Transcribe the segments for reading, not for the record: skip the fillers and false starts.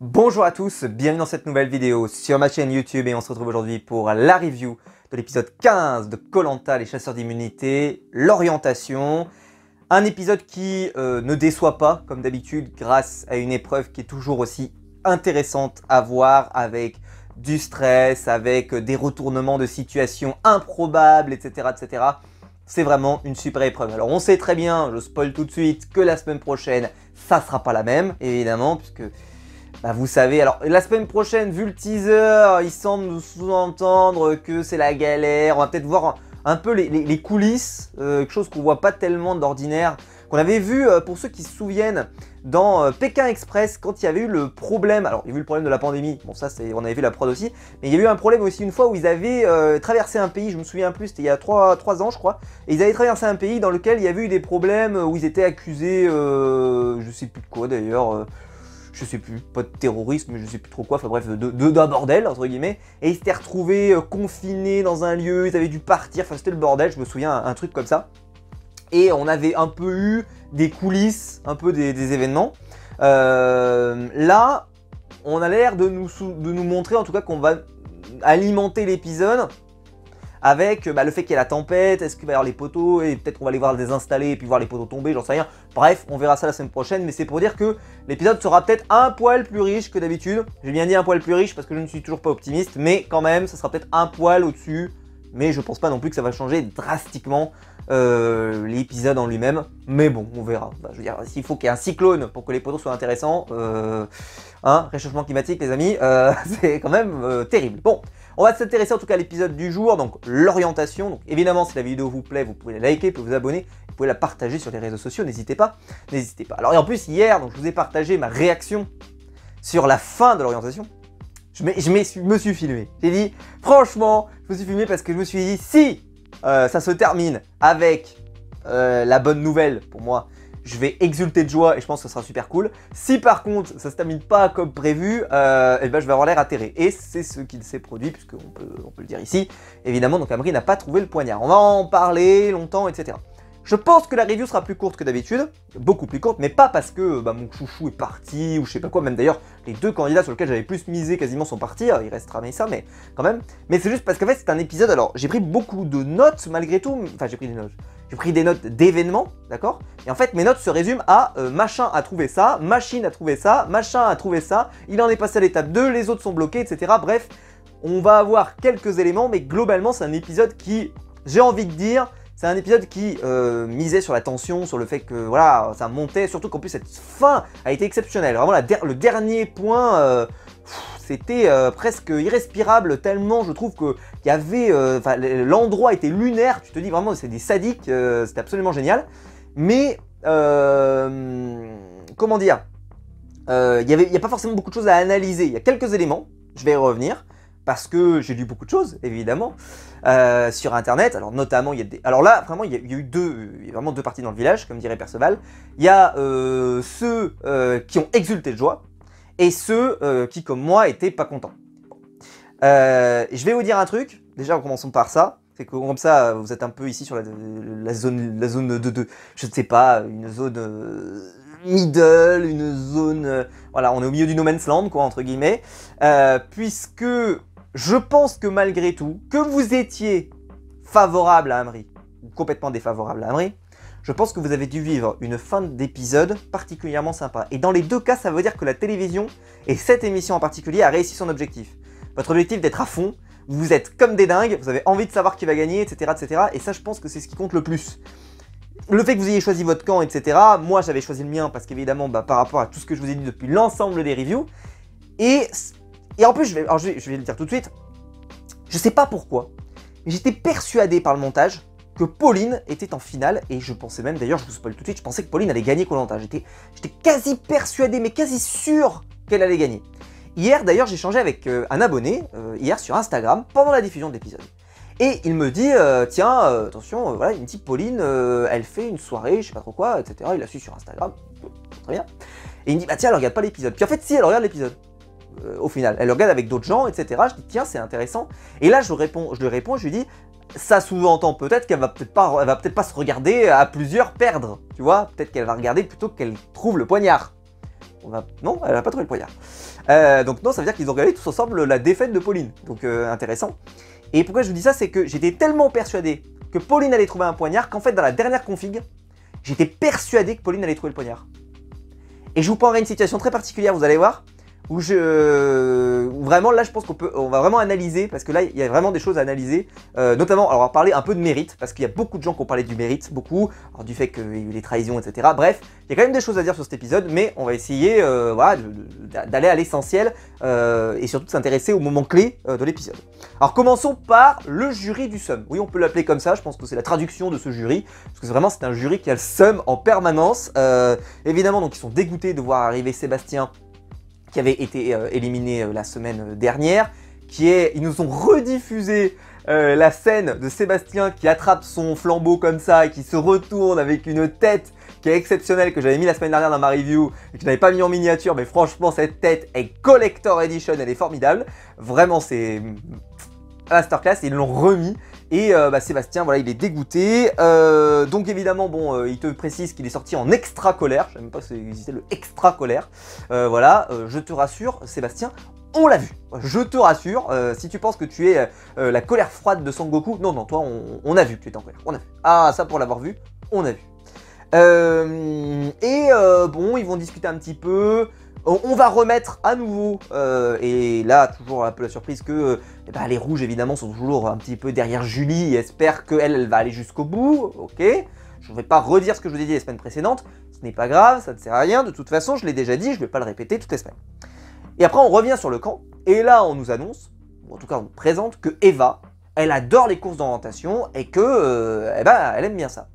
Bonjour à tous, bienvenue dans cette nouvelle vidéo sur ma chaîne YouTube et on se retrouve aujourd'hui pour la review de l'épisode 15 de Koh Lanta, les chasseurs d'immunité, l'orientation. Un épisode qui ne déçoit pas comme d'habitude grâce à une épreuve qui est toujours aussi intéressante à voir avec du stress, avec des retournements de situation improbables, etc. etc. C'est vraiment une super épreuve. Alors on sait très bien, je spoil tout de suite, que la semaine prochaine, ça sera pas la même, évidemment, puisque... Bah vous savez, alors la semaine prochaine, vu le teaser, il semble nous sous-entendre que c'est la galère. On va peut-être voir un peu les coulisses, quelque chose qu'on voit pas tellement d'ordinaire. Qu'on avait vu, pour ceux qui se souviennent, dans Pékin Express, quand il y avait eu le problème, alors il y a eu le problème de la pandémie, bon ça on avait vu la prod aussi, mais il y a eu un problème aussi une fois où ils avaient traversé un pays, je me souviens plus, c'était il y a 3 ans je crois, et ils avaient traversé un pays dans lequel il y avait eu des problèmes où ils étaient accusés, je sais plus de quoi d'ailleurs, je sais plus, pas de terrorisme, mais je sais plus trop quoi, enfin bref, d'un bordel, entre guillemets, et ils s'étaient retrouvés confinés dans un lieu, ils avaient dû partir, enfin c'était le bordel, je me souviens, un truc comme ça. Et on avait un peu eu des coulisses, un peu des événements. Là, on a l'air de nous montrer, en tout cas, qu'on va alimenter l'épisode avec le fait qu'il y a la tempête, est-ce qu'il va y avoir les poteaux, et peut-être qu'on va les voir désinstaller et puis voir les poteaux tomber, j'en sais rien. Bref, on verra ça la semaine prochaine, mais c'est pour dire que l'épisode sera peut-être un poil plus riche que d'habitude. J'ai bien dit un poil plus riche parce que je ne suis toujours pas optimiste, mais quand même, ça sera peut-être un poil au-dessus. Mais je pense pas non plus que ça va changer drastiquement l'épisode en lui-même. Mais bon, on verra. Bah, je veux dire, s'il faut qu'il y ait un cyclone pour que les poteaux soient intéressants, réchauffement climatique les amis, c'est quand même terrible. Bon, on va s'intéresser en tout cas à l'épisode du jour, donc l'orientation. Donc évidemment, si la vidéo vous plaît, vous pouvez la liker, vous pouvez vous abonner, vous pouvez la partager sur les réseaux sociaux, n'hésitez pas, n'hésitez pas. Alors et en plus hier, donc, je vous ai partagé ma réaction sur la fin de l'orientation. Je me suis filmé. J'ai dit, franchement, je me suis filmé parce que je me suis dit, si ça se termine avec la bonne nouvelle, pour moi, je vais exulter de joie et je pense que ce sera super cool. Si par contre, ça se termine pas comme prévu, et ben, je vais avoir l'air atterré. Et c'est ce qui s'est produit, puisqu'on peut le dire ici. Évidemment, donc Amri n'a pas trouvé le poignard. On va en parler longtemps, etc. Je pense que la review sera plus courte que d'habitude, beaucoup plus courte, mais pas parce que mon chouchou est parti ou je sais pas quoi, même d'ailleurs les deux candidats sur lesquels j'avais plus misé quasiment sont partis, il restera mais ça, mais quand même. Mais c'est juste parce qu'en fait c'est un épisode, alors j'ai pris beaucoup de notes malgré tout, enfin j'ai pris des notes d'événements, d'accord? Et en fait mes notes se résument à machin a trouvé ça, machine a trouvé ça, machin a trouvé ça, il en est passé à l'étape 2, les autres sont bloqués, etc. Bref, on va avoir quelques éléments, mais globalement c'est un épisode qui, j'ai envie de dire, c'est un épisode qui misait sur la tension, sur le fait que voilà, ça montait, surtout qu'en plus cette fin a été exceptionnelle. Vraiment le dernier point, c'était presque irrespirable tellement je trouve qu'il y avait, l'endroit était lunaire, tu te dis vraiment c'est des sadiques, c'était absolument génial. Mais comment dire, il n'y a pas forcément beaucoup de choses à analyser, il y a quelques éléments, je vais y revenir. Parce que j'ai lu beaucoup de choses, évidemment, sur internet. Alors notamment, il y a des... Alors là, vraiment, il y a eu vraiment deux parties dans le village, comme dirait Perceval. Il y a ceux qui ont exulté de joie, et ceux qui, comme moi, étaient pas contents. Je vais vous dire un truc, déjà commençons par ça. C'est que comme ça, vous êtes un peu ici sur la zone de je ne sais pas, une zone... middle, une zone... voilà, on est au milieu du no man's land, quoi, entre guillemets. Puisque je pense que malgré tout, que vous étiez favorable à Amri, ou complètement défavorable à Amri, je pense que vous avez dû vivre une fin d'épisode particulièrement sympa. Et dans les deux cas, ça veut dire que la télévision, et cette émission en particulier, a réussi son objectif. Votre objectif d'être à fond, vous êtes comme des dingues, vous avez envie de savoir qui va gagner, etc. etc. Et ça, je pense que c'est ce qui compte le plus. Le fait que vous ayez choisi votre camp, etc. Moi, j'avais choisi le mien parce qu'évidemment, par rapport à tout ce que je vous ai dit depuis l'ensemble des reviews. Et en plus, je vais le dire tout de suite, je sais pas pourquoi, mais j'étais persuadé par le montage que Pauline était en finale. Et je pensais même, d'ailleurs, je vous spoil tout de suite, je pensais que Pauline allait gagner Koh Lanta. J'étais quasi persuadé, mais quasi sûr qu'elle allait gagner. Hier, d'ailleurs, j'ai échangé avec un abonné, hier sur Instagram, pendant la diffusion de l'épisode. Et il me dit, tiens, attention, voilà, il me dit, Pauline, elle fait une soirée, je sais pas trop quoi, etc. Il l'a su sur Instagram, très bien. Et il me dit, bah tiens, elle regarde pas l'épisode. Puis en fait, si, elle regarde l'épisode. Au final, elle le regarde avec d'autres gens, etc. Je dis, tiens, c'est intéressant. Et là, je lui réponds, je lui dis, ça sous-entend peut-être qu'elle va peut-être pas se regarder à plusieurs perdre, tu vois. Peut-être qu'elle va regarder plutôt qu'elle trouve le poignard. Non, elle va pas trouvé le poignard. Donc non, ça veut dire qu'ils ont regardé tous ensemble la défaite de Pauline. Donc intéressant. Et pourquoi je vous dis ça, c'est que j'étais tellement persuadé que Pauline allait trouver un poignard qu'en fait dans la dernière config, j'étais persuadé que Pauline allait trouver le poignard. Et je vous prendrai une situation très particulière, vous allez voir, où vraiment là je pense on va vraiment analyser, parce que là il y a vraiment des choses à analyser, notamment, alors on va parler un peu de mérite, parce qu'il y a beaucoup de gens qui ont parlé du mérite, beaucoup, alors du fait qu'il y a eu les trahisons, etc. Bref, il y a quand même des choses à dire sur cet épisode, mais on va essayer voilà, d'aller à l'essentiel, et surtout de s'intéresser aux moments clés de l'épisode. Alors commençons par le jury du seum. Oui, on peut l'appeler comme ça, je pense que c'est la traduction de ce jury, parce que vraiment c'est un jury qui a le seum en permanence. Évidemment, donc ils sont dégoûtés de voir arriver Sébastien, qui avait été éliminé la semaine dernière, ils nous ont rediffusé la scène de Sébastien qui attrape son flambeau comme ça et qui se retourne avec une tête qui est exceptionnelle, que j'avais mis la semaine dernière dans ma review et que je n'avais pas mis en miniature, mais franchement cette tête est collector edition, elle est formidable, vraiment c'est masterclass, ils l'ont remis. Et Sébastien, voilà, il est dégoûté. Donc évidemment, bon, il te précise qu'il est sorti en extra colère. Je ne sais même pas si existait le extra colère. Voilà, je te rassure, Sébastien, on l'a vu. Je te rassure, si tu penses que tu es la colère froide de Sangoku, non, non, toi, on a vu que tu étais en colère. On a vu. Ah, ça pour l'avoir vu, on a vu. Bon, ils vont discuter un petit peu. On va remettre à nouveau, et là toujours un peu la surprise que les rouges évidemment sont toujours un petit peu derrière Julie et espèrent qu'elle va aller jusqu'au bout, ok. Je ne vais pas redire ce que je vous ai dit les semaines précédentes, ce n'est pas grave, ça ne sert à rien, de toute façon je l'ai déjà dit, je ne vais pas le répéter toutes les semaines. Et après on revient sur le camp, et là on nous annonce, ou en tout cas on nous présente que Eva, elle adore les courses d'orientation et que elle aime bien ça.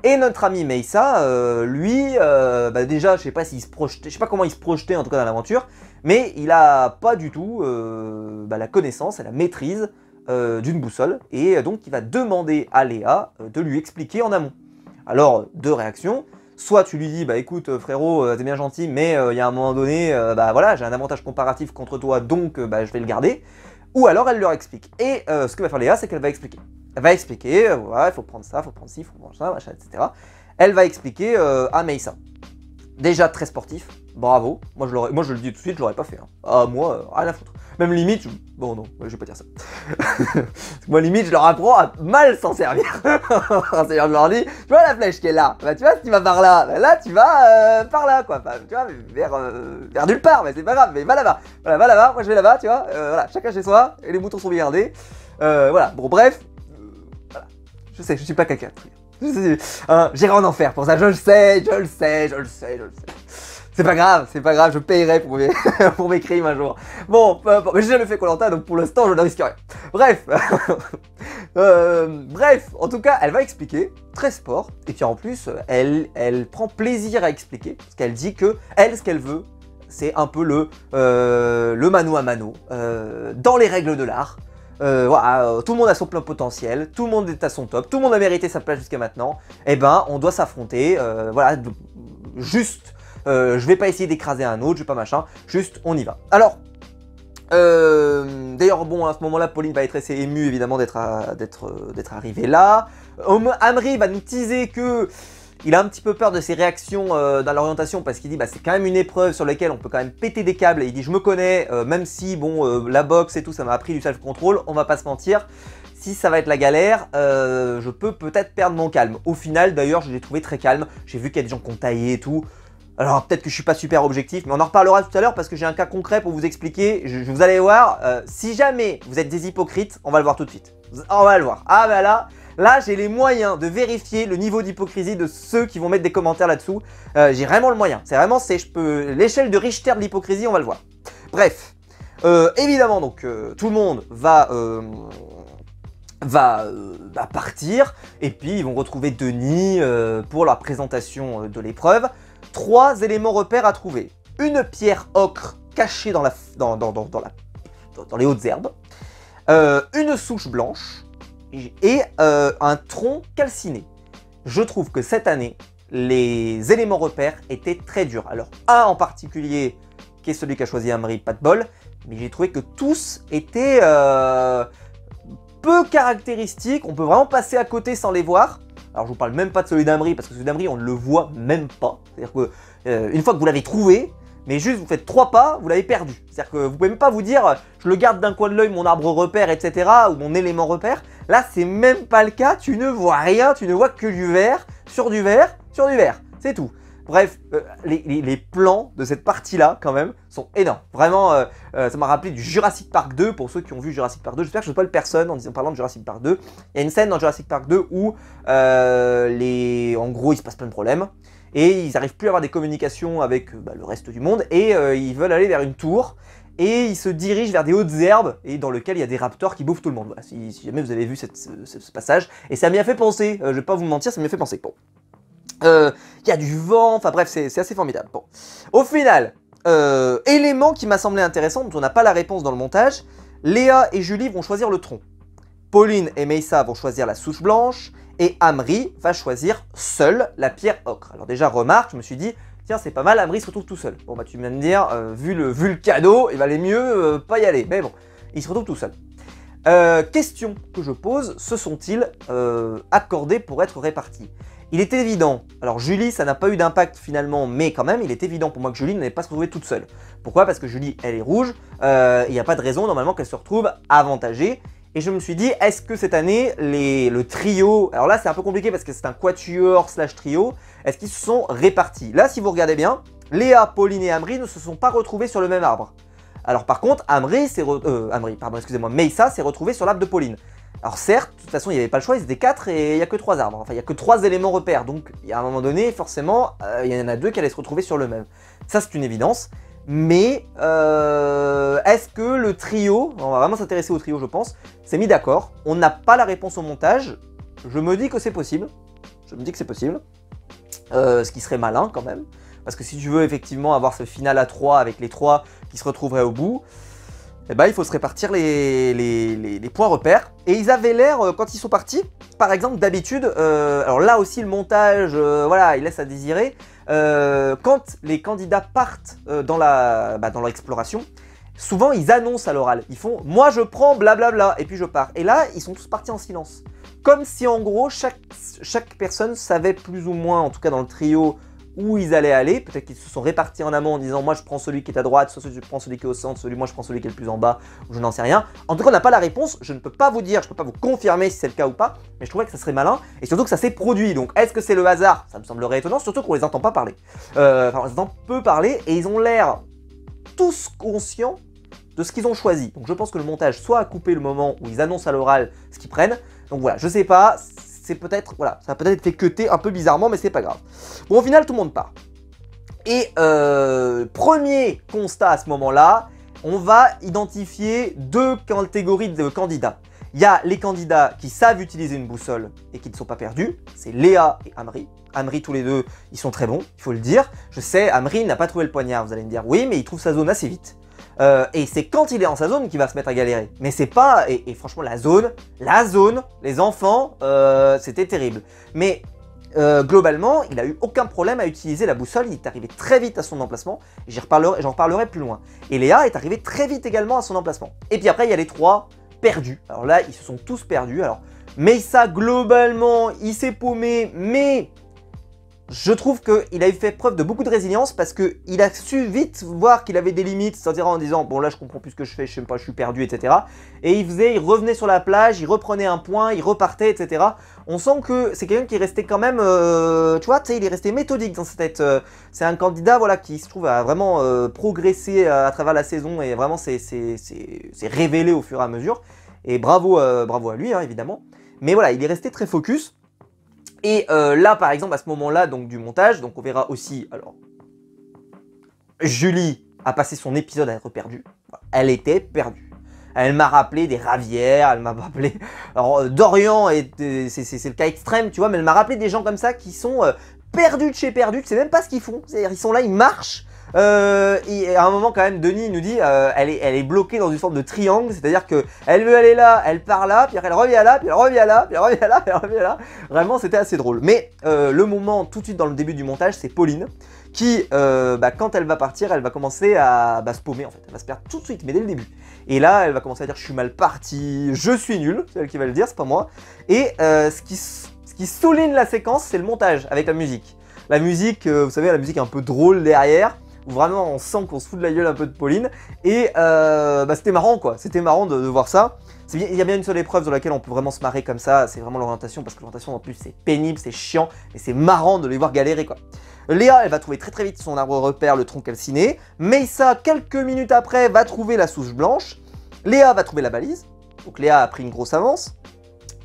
Et notre ami Meisa, lui, déjà, je sais pas s'il se projetait, je sais pas comment il se projetait en tout cas dans l'aventure, mais il a pas du tout la connaissance et la maîtrise d'une boussole, et donc il va demander à Léa de lui expliquer en amont. Alors, deux réactions. Soit tu lui dis, bah écoute frérot, t'es bien gentil, mais il y a un moment donné, voilà, j'ai un avantage comparatif contre toi, donc je vais le garder. Ou alors elle leur explique. Et ce que va faire Léa, c'est qu'elle va expliquer. Elle va expliquer, voilà, il faut prendre ça, il faut prendre ci, il faut prendre ça, machin, etc. Elle va expliquer à Meisa. Déjà très sportif, bravo. Moi je le dis tout de suite, je l'aurais pas fait. Hein. Ah, moi, rien à foutre. Même limite, bon non, je vais pas dire ça. Moi limite, je leur apprends à mal s'en servir. C'est-à-dire, je leur dis, tu vois la flèche qui est là, bah tu vois, si tu vas par là, bah, là tu vas par là, quoi. Bah, tu vois, vers nulle part, mais c'est pas grave, mais va là-bas. Voilà, va là-bas, moi je vais là-bas, tu vois. Voilà, chacun chez soi, et les moutons sont bien gardés. Voilà, bon bref. Voilà. Je sais, je suis pas caca. J'irai en enfer pour ça, je le sais. C'est pas grave, je payerai pour pour mes crimes un jour. Bon, mais j'ai jamais fait Koh-Lanta, donc pour l'instant je ne risque rien. Bref, bref, en tout cas, elle va expliquer, très sport, et puis en plus, elle prend plaisir à expliquer, parce qu'elle dit que, elle, ce qu'elle veut, c'est un peu le mano à mano, dans les règles de l'art. Voilà, tout le monde a son plein potentiel, tout le monde est à son top, tout le monde a mérité sa place jusqu'à maintenant, et ben on doit s'affronter, voilà, juste, je vais pas essayer d'écraser un autre, je vais pas machin, juste on y va. Alors, d'ailleurs bon, à ce moment-là, Pauline va être assez émue évidemment d'être arrivée là, Amri va nous teaser que il a un petit peu peur de ses réactions dans l'orientation parce qu'il dit c'est quand même une épreuve sur laquelle on peut quand même péter des câbles et il dit je me connais, même si bon la boxe et tout ça m'a appris du self-control, on va pas se mentir, si ça va être la galère, je peux peut-être perdre mon calme. Au final d'ailleurs je l'ai trouvé très calme, j'ai vu qu'il y a des gens qui ont taillé et tout, alors peut-être que je suis pas super objectif mais on en reparlera tout à l'heure parce que j'ai un cas concret pour vous expliquer, vous allez voir, si jamais vous êtes des hypocrites, on va le voir tout de suite, on va le voir, ah bah là, j'ai les moyens de vérifier le niveau d'hypocrisie de ceux qui vont mettre des commentaires là-dessous. J'ai vraiment le moyen. C'est vraiment, l'échelle de Richter de l'hypocrisie, on va le voir. Bref, évidemment, donc, tout le monde va partir. Et puis, ils vont retrouver Denis pour la présentation de l'épreuve. 3 éléments repères à trouver. Une pierre ocre cachée dans les hautes herbes. Une souche blanche. Et un tronc calciné. Je trouve que cette année, les éléments repères étaient très durs. Alors, un en particulier, qui est celui qu'a choisi Amri, pas de bol, mais j'ai trouvé que tous étaient peu caractéristiques. On peut vraiment passer à côté sans les voir. Alors, je vous parle même pas de celui d'Amri, parce que celui d'Amri, on ne le voit même pas. C'est-à-dire que une fois que vous l'avez trouvé, mais juste vous faites 3 pas, vous l'avez perdu. C'est-à-dire que vous pouvez même pas vous dire je le garde d'un coin de l'œil, mon arbre repère, etc. ou mon élément repère. Là, c'est même pas le cas, tu ne vois rien, tu ne vois que du vert, sur du vert, sur du vert. C'est tout. Bref, les plans de cette partie-là, quand même, sont énormes. Vraiment, ça m'a rappelé du Jurassic Park 2, pour ceux qui ont vu Jurassic Park 2. J'espère que je ne spoil personne en parlant de Jurassic Park 2. Il y a une scène dans Jurassic Park 2 où, en gros, il se passe plein de problèmes. Et ils n'arrivent plus à avoir des communications avec le reste du monde. Et ils veulent aller vers une tour. Et ils se dirigent vers des hautes herbes, et dans lequel il y a des raptors qui bouffent tout le monde. Voilà, si jamais vous avez vu ce passage. Et ça m'y a fait penser, je vais pas vous mentir, ça m'y a fait penser. Bon. Il y a du vent, enfin bref, c'est assez formidable. Bon. Au final, élément qui m'a semblé intéressant, dont on n'a pas la réponse dans le montage, Léa et Julie vont choisir le tronc. Pauline et Meyssa vont choisir la souche blanche, et Amri va choisir seule la pierre ocre. Alors déjà, remarque, je me suis dit, tiens, c'est pas mal, Amri se retrouve tout seul. Bon bah tu viens de me dire, vu le cadeau, il valait mieux pas y aller. Mais bon, il se retrouve tout seul. Question que je pose, se sont-ils accordés pour être répartis? Il est évident, alors Julie ça n'a pas eu d'impact finalement, mais quand même il est évident pour moi que Julie n'allait pas se retrouver toute seule. Pourquoi? Parce que Julie elle est rouge, il n'y a pas de raison normalement qu'elle se retrouve avantagée. Et je me suis dit, est-ce que cette année, le trio, alors là c'est un peu compliqué parce que c'est un quatuor slash trio, est-ce qu'ils se sont répartis? Là si vous regardez bien, Léa, Pauline et Amri ne se sont pas retrouvés sur le même arbre. Alors par contre, Meyssa s'est retrouvée sur l'arbre de Pauline. Alors certes, de toute façon il n'y avait pas le choix, ils étaient 4 et il n'y a que 3 arbres. Enfin il n'y a que 3 éléments repères, donc il y a un moment donné, forcément, il y en a 2 qui allaient se retrouver sur le même. Ça c'est une évidence. Mais est-ce que le trio, on va vraiment s'intéresser au trio je pense, s'est mis d'accord? On n'a pas la réponse au montage, je me dis que c'est possible. Ce qui serait malin quand même. Parce que si tu veux effectivement avoir ce final à 3 avec les 3 qui se retrouveraient au bout, eh ben, il faut se répartir les points repères. Et ils avaient l'air, quand ils sont partis, par exemple d'habitude, alors là aussi le montage, voilà, il laisse à désirer. Quand les candidats partent dans l'exploration, souvent ils annoncent à l'oral, ils font « moi je prends blablabla » et puis je pars. Et là, ils sont tous partis en silence. Comme si en gros, chaque personne savait plus ou moins, en tout cas dans le trio, où ils allaient aller. Peut-être qu'ils se sont répartis en amont en disant moi je prends celui qui est à droite, soit je prends celui qui est au centre, moi je prends celui qui est le plus en bas, ou je n'en sais rien. En tout cas on n'a pas la réponse, je ne peux pas vous dire, je ne peux pas vous confirmer si c'est le cas ou pas, mais je trouvais que ça serait malin, et surtout que ça s'est produit. Donc est-ce que c'est le hasard? Ça me semblerait étonnant, surtout qu'on les entend pas parler. Enfin on les entend peu parler, et ils ont l'air tous conscients de ce qu'ils ont choisi. Donc je pense que le montage soit a coupé le moment où ils annoncent à l'oral ce qu'ils prennent. Donc voilà, je sais pas, c'est peut-être, voilà, ça a peut-être été cuté un peu bizarrement, mais c'est pas grave. Bon, au final, tout le monde part. Et premier constat à ce moment-là, on va identifier 2 catégories de candidats. Il y a les candidats qui savent utiliser une boussole et qui ne sont pas perdus, c'est Léa et Amri. Amri, tous les deux, ils sont très bons, il faut le dire. Je sais, Amri n'a pas trouvé le poignard, vous allez me dire, oui, mais il trouve sa zone assez vite. Et c'est quand il est en sa zone qu'il va se mettre à galérer. Mais c'est pas... Et franchement, la zone, les enfants, c'était terrible. Mais globalement, il a eu aucun problème à utiliser la boussole. Il est arrivé très vite à son emplacement. J'en reparlerai plus loin. Et Léa est arrivée très vite également à son emplacement. Et puis après, il y a les 3 perdus. Alors là, ils se sont tous perdus. Alors, Meyssa, globalement, il s'est paumé, mais... Je trouve qu'il a fait preuve de beaucoup de résilience parce qu'il a su vite voir qu'il avait des limites, c'est-à-dire en disant bon là je comprends plus ce que je fais, je sais pas, je suis perdu, etc. Et il revenait sur la plage, il reprenait un point, il repartait, etc. On sent que c'est quelqu'un qui est resté quand même, tu vois, il est resté méthodique dans sa tête. C'est un candidat voilà, qui se trouve à vraiment progresser à travers la saison et vraiment c'est révélé au fur et à mesure. Et bravo à lui, hein, évidemment. Mais voilà, il est resté très focus. Et là, par exemple, à ce moment-là donc du montage, donc on verra aussi, alors, Julie a passé son épisode à être perdue. Elle était perdue. Elle m'a rappelé des Ravières, elle m'a rappelé... Alors, Dorian, c'est le cas extrême, tu vois, mais elle m'a rappelé des gens comme ça qui sont perdus de chez perdus, tu sais même pas ce qu'ils font. C'est-à-dire, ils sont là, ils marchent. Et à un moment quand même Denis nous dit elle est bloquée dans une forme de triangle, c'est-à-dire que elle veut aller là, elle part là, puis elle revient là, puis elle revient là, puis elle revient là, puis elle revient là. Vraiment c'était assez drôle. Mais le moment tout de suite dans le début du montage, c'est Pauline qui quand elle va partir, elle va commencer à se paumer en fait, elle va se perdre tout de suite, mais dès le début. Et là elle va commencer à dire je suis mal parti, je suis nul, c'est elle qui va le dire, c'est pas moi. Et ce qui souligne la séquence, c'est le montage avec la musique. La musique, vous savez, la musique un peu drôle derrière. où vraiment on sent qu'on se fout de la gueule un peu de Pauline. Et c'était marrant quoi, c'était marrant de voir ça. Il y a bien une seule épreuve dans laquelle on peut vraiment se marrer comme ça, c'est vraiment l'orientation, parce que l'orientation en plus c'est pénible, c'est chiant, et c'est marrant de les voir galérer quoi. Léa, elle va trouver très vite son arbre repère, le tronc calciné. Meyssa, quelques minutes après, va trouver la souche blanche. Léa va trouver la balise, donc Léa a pris une grosse avance.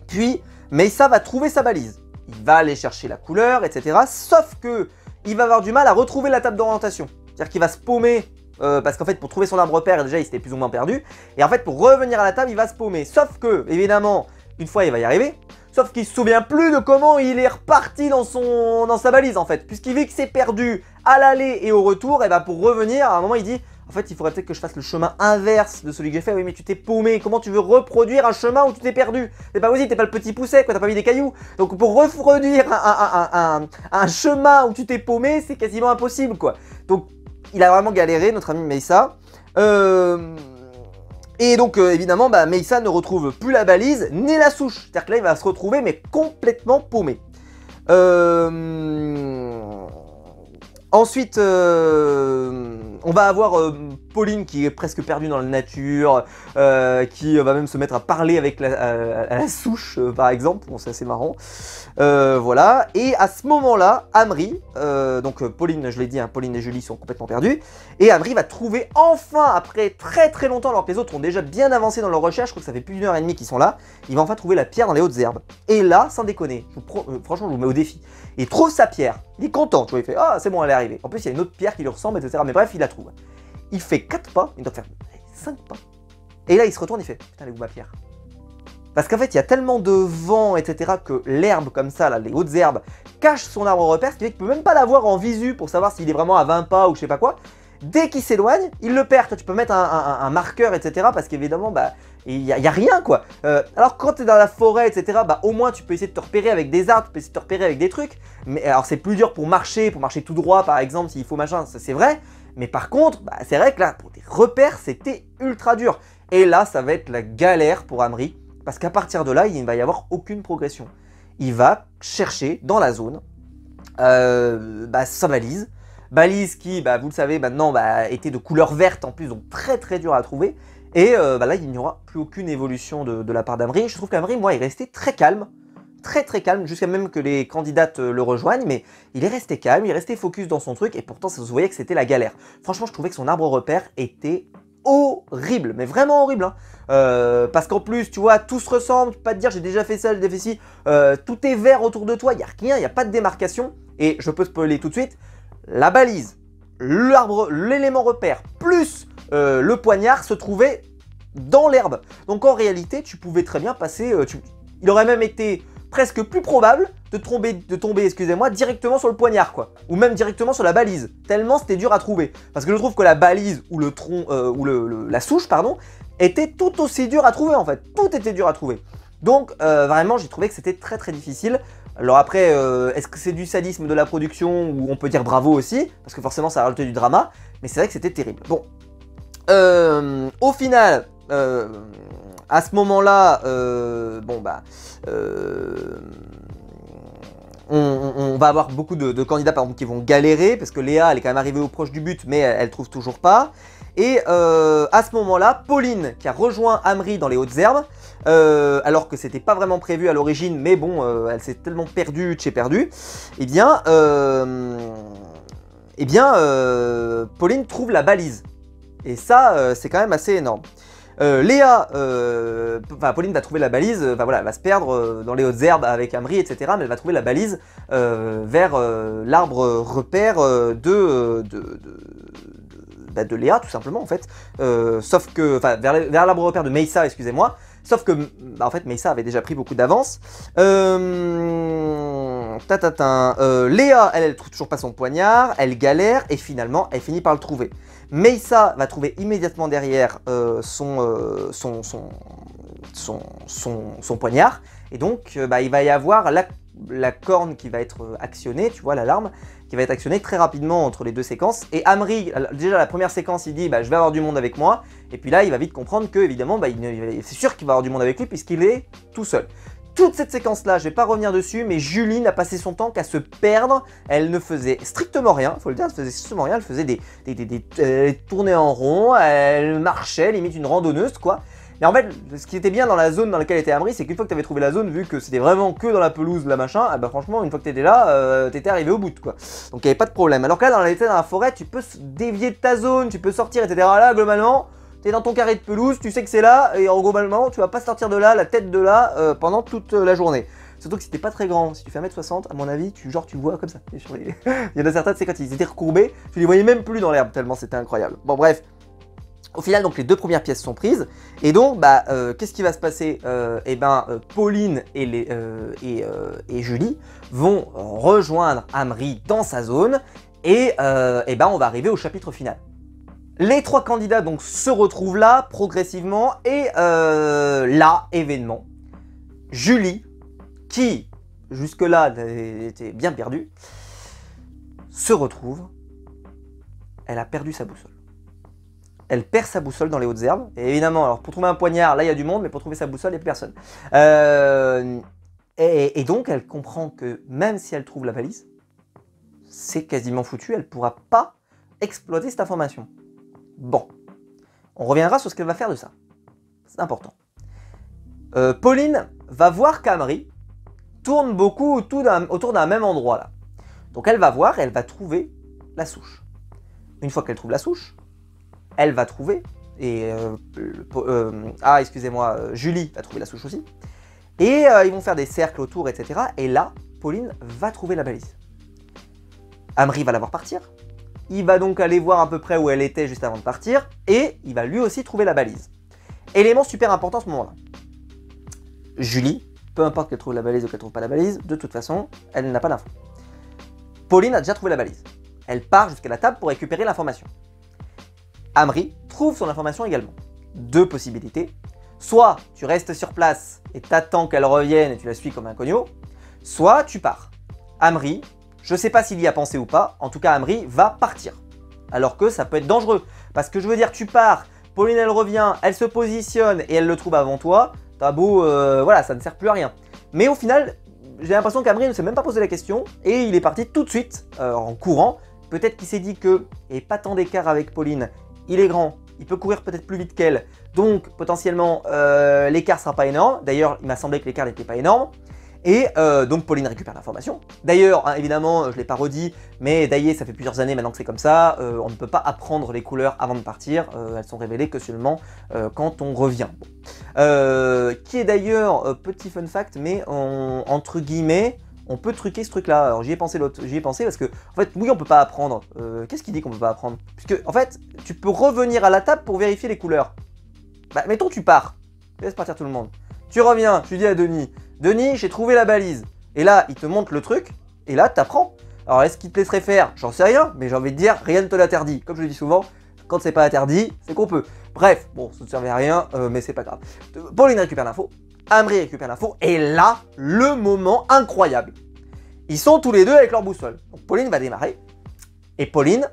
Puis Meyssa va trouver sa balise. Il va aller chercher la couleur, etc. Sauf que il va avoir du mal à retrouver la table d'orientation. C'est-à-dire qu'il va se paumer, parce qu'en fait pour trouver son arbre repère, déjà il s'était plus ou moins perdu. Et en fait pour revenir à la table, il va se paumer. Sauf que, évidemment, une fois il va y arriver. Sauf qu'il se souvient plus de comment il est reparti dans sa balise en fait. Puisqu'il vit que c'est perdu à l'aller et au retour, et bah pour revenir, à un moment il dit... En fait, il faudrait peut-être que je fasse le chemin inverse de celui que j'ai fait. Oui, mais tu t'es paumé. Comment tu veux reproduire un chemin où tu t'es perdu? C'est pas possible, t'es pas le petit pousset, quoi. T'as pas mis des cailloux. Donc, pour reproduire un chemin où tu t'es paumé, c'est quasiment impossible, quoi. Donc, il a vraiment galéré, notre ami Meyssa. Et donc, évidemment, Meyssa ne retrouve plus la balise ni la souche. C'est-à-dire que là, il va se retrouver, mais complètement paumé. Ensuite, on va avoir Pauline qui est presque perdue dans la nature, qui va même se mettre à parler avec à la souche, par exemple. Bon, c'est assez marrant. Voilà. Et à ce moment-là, Amri, donc Pauline, je l'ai dit, hein, Pauline et Julie sont complètement perdues. Et Amri va trouver enfin, après très longtemps, alors que les autres ont déjà bien avancé dans leur recherche, je crois que ça fait plus d'1h30 qu'ils sont là, il va enfin trouver la pierre dans les hautes herbes. Et là, sans déconner, franchement, je vous mets au défi. Il trouve sa pierre, il est content, tu vois, il fait « Ah, c'est bon, elle est arrivée ». En plus, il y a une autre pierre qui lui ressemble, etc. Mais bref, il la trouve. Il fait 4 pas, il doit faire 5 pas. Et là, il se retourne, il fait « Putain, elle est où ma pierre ?» Parce qu'en fait, il y a tellement de vent, etc. que l'herbe comme ça, là, les hautes herbes, cache son arbre repère, ce qui fait qu'il ne peut même pas l'avoir en visu pour savoir s'il est vraiment à 20 pas ou je sais pas quoi. Dès qu'il s'éloigne, il le perd. Tu peux mettre un marqueur, etc. Parce qu'évidemment, il n'y a rien, quoi. Alors, quand tu es dans la forêt, etc., au moins, tu peux essayer de te repérer avec des arbres, tu peux essayer de te repérer avec des trucs. Mais alors, c'est plus dur pour marcher tout droit, par exemple, s'il faut machin, c'est vrai. Mais par contre, c'est vrai que là, pour des repères, c'était ultra dur. Et là, ça va être la galère pour Amri. Parce qu'à partir de là, il ne va y avoir aucune progression. Il va chercher dans la zone sa valise. Balise qui, vous le savez maintenant, était de couleur verte en plus, donc très dur à trouver. Et là, il n'y aura plus aucune évolution de la part d'Amri. Je trouve qu'Amri, moi, est resté très calme. Très calme, jusqu'à même que les candidates le rejoignent. Mais il est resté calme, il est resté focus dans son truc. Et pourtant, ça se voyait que c'était la galère. Franchement, je trouvais que son arbre repère était horrible. Mais vraiment horrible, hein. Parce qu'en plus, tu vois, tout se ressemble. Tu peux pas te dire, j'ai déjà fait ça, j'ai déjà fait ci. Tout est vert autour de toi, il n'y a rien, il n'y a pas de démarcation. Et je peux spoiler tout de suite. La balise, l'arbre, l'élément repère, plus le poignard se trouvait dans l'herbe. Donc en réalité, tu pouvais très bien passer... il aurait même été presque plus probable de tomber, excusez-moi, directement sur le poignard, quoi. Ou même directement sur la balise. Tellement c'était dur à trouver. Parce que je trouve que la balise ou le tronc, ou la souche, pardon, était tout aussi dur à trouver, en fait. Tout était dur à trouver. Donc vraiment, j'ai trouvé que c'était très difficile. Alors après, est-ce que c'est du sadisme de la production ou on peut dire bravo aussi? Parce que forcément, ça a rajouté du drama. Mais c'est vrai que c'était terrible. Bon. Au final, à ce moment-là, on va avoir beaucoup de candidats par exemple qui vont galérer parce que Léa, elle est quand même arrivée au proche du but, mais elle trouve toujours pas. Et à ce moment-là, Pauline, qui a rejoint Amri dans les hautes herbes, alors que c'était pas vraiment prévu à l'origine, mais bon, elle s'est tellement perdue de chez perdue, Pauline trouve la balise. Et ça, c'est quand même assez énorme. Léa, Pauline va trouver la balise, elle va se perdre dans les hautes herbes avec Amri, etc. Mais elle va trouver la balise vers l'arbre repère de Léa, tout simplement, en fait. Sauf que, vers l'arbre repère de Meyssa, excusez-moi. Sauf que, en fait, Meyssa avait déjà pris beaucoup d'avance. Léa, elle trouve toujours pas son poignard, elle galère, et finalement, elle finit par le trouver. Meyssa va trouver immédiatement derrière son poignard, et donc il va y avoir la corne qui va être actionnée, tu vois, l'alarme, qui va être actionnée très rapidement entre les deux séquences. Et Amri, déjà la première séquence, il dit je vais avoir du monde avec moi, et puis là il va vite comprendre que évidemment c'est sûr qu'il va avoir du monde avec lui puisqu'il est tout seul. toute cette séquence-là, je vais pas revenir dessus, mais Julie n'a passé son temps qu'à se perdre. Elle ne faisait strictement rien, faut le dire, elle faisait strictement rien. Elle faisait des tournées en rond, elle marchait, limite une randonneuse, quoi. Mais en fait, ce qui était bien dans la zone dans laquelle était Amri, c'est qu'une fois que tu avais trouvé la zone, vu que c'était vraiment que dans la pelouse, la machin, ah bah franchement, une fois que tu étais là, tu étais arrivé au bout, quoi. Donc il n'y avait pas de problème. Alors que là, dans la forêt, tu peux dévier de ta zone, tu peux sortir, etc. Là, globalement, tu es dans ton carré de pelouse, tu sais que c'est là, et globalement, tu vas pas sortir de là, la tête de là, pendant toute la journée. Surtout que si t'es pas très grand, si tu fais 1m60, à mon avis, tu vois comme ça. Il y en a certains, c'est quand ils étaient recourbés, tu les voyais même plus dans l'herbe, tellement c'était incroyable. Bon, bref. Au final, donc les 2 premières pièces sont prises, et donc, qu'est-ce qui va se passer? Pauline et Julie vont rejoindre Amri dans sa zone, et on va arriver au chapitre final. Les 3 candidats donc se retrouvent là, progressivement, et là, événement, Julie, qui jusque-là était bien perdue, se retrouve, elle a perdu sa boussole. Elle perd sa boussole dans les hautes herbes. Et évidemment, alors pour trouver un poignard, là il y a du monde, mais pour trouver sa boussole, il n'y a personne. Et donc elle comprend que même si elle trouve la valise, c'est quasiment foutu, elle ne pourra pas exploiter cette information. Bon, on reviendra sur ce qu'elle va faire de ça. C'est important. Pauline va voir qu'Amri tourne beaucoup autour d'un même endroit là. Donc elle va voir et elle va trouver la souche. Une fois qu'elle trouve la souche, elle va trouver, et Julie va trouver la souche aussi, et ils vont faire des cercles autour, etc. Et là, Pauline va trouver la balise. Amri va la voir partir, il va donc aller voir à peu près où elle était juste avant de partir, et il va lui aussi trouver la balise. Élément super important à ce moment-là. Julie, peu importe qu'elle trouve la balise ou qu'elle trouve pas la balise, de toute façon, elle n'a pas d'info. Pauline a déjà trouvé la balise. Elle part jusqu'à la table pour récupérer l'information. Amri trouve son information également. 2 possibilités. Soit tu restes sur place et t'attends qu'elle revienne et tu la suis comme un cogno. Soit tu pars. Amri, je sais pas s'il y a pensé ou pas, en tout cas Amri va partir. Alors que ça peut être dangereux. Parce que je veux dire, tu pars, Pauline elle revient, elle se positionne et elle le trouve avant toi. T'as beau, voilà, ça ne sert plus à rien. Mais au final, j'ai l'impression qu'Amri ne s'est même pas posé la question et il est parti tout de suite en courant. Peut-être qu'il s'est dit qu'il n'y ait pas tant d'écart avec Pauline. Il est grand, il peut courir peut-être plus vite qu'elle, donc potentiellement l'écart sera pas énorme. D'ailleurs, il m'a semblé que l'écart n'était pas énorme. Et donc Pauline récupère l'information. D'ailleurs, hein, évidemment, je ne l'ai pas redit, mais d'ailleurs, ça fait plusieurs années maintenant que c'est comme ça. On ne peut pas apprendre les couleurs avant de partir. Elles sont révélées que seulement quand on revient. Bon. Qui est d'ailleurs, petit fun fact, mais entre guillemets, on peut truquer ce truc-là. Alors j'y ai pensé parce que, en fait, oui, on peut pas apprendre. Qu'est-ce qui dit qu'on peut pas apprendre? Puisque, en fait, tu peux revenir à la table pour vérifier les couleurs. Bah, mettons, tu pars. Laisse partir tout le monde. Tu reviens, tu dis à Denis, Denis, j'ai trouvé la balise. Et là, il te montre le truc, et là, t'apprends. Alors, est-ce qu'il te laisserait faire? J'en sais rien, mais j'ai envie de dire, rien ne te l'interdit. Comme je le dis souvent, quand c'est pas interdit, c'est qu'on peut. Bref, bon, ça ne servait à rien, mais c'est pas grave. Pauline récupère l'info. Amri récupère l'info, et là, le moment incroyable. Ils sont tous les deux avec leur boussole. Donc Pauline va démarrer, et Pauline,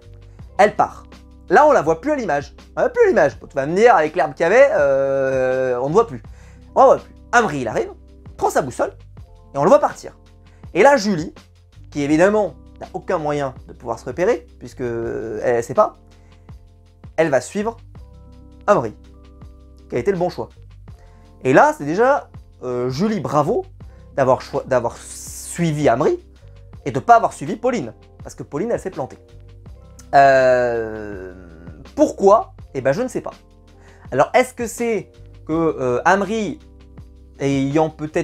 elle part. Là, on la voit plus à l'image. On la voit plus à l'image. Tu vas me dire, avec l'herbe qu'il y avait, on ne voit plus. On ne voit plus. Amri, il arrive, prend sa boussole, et on le voit partir. Et là, Julie, qui évidemment n'a aucun moyen de pouvoir se repérer, puisque elle ne sait pas, elle va suivre Amri, qui a été le bon choix. Et là, c'est déjà Julie, bravo d'avoir suivi Amri et de ne pas avoir suivi Pauline. Parce que Pauline, elle s'est plantée. Pourquoi? Eh ben, je ne sais pas. Alors, est-ce que c'est que Amri,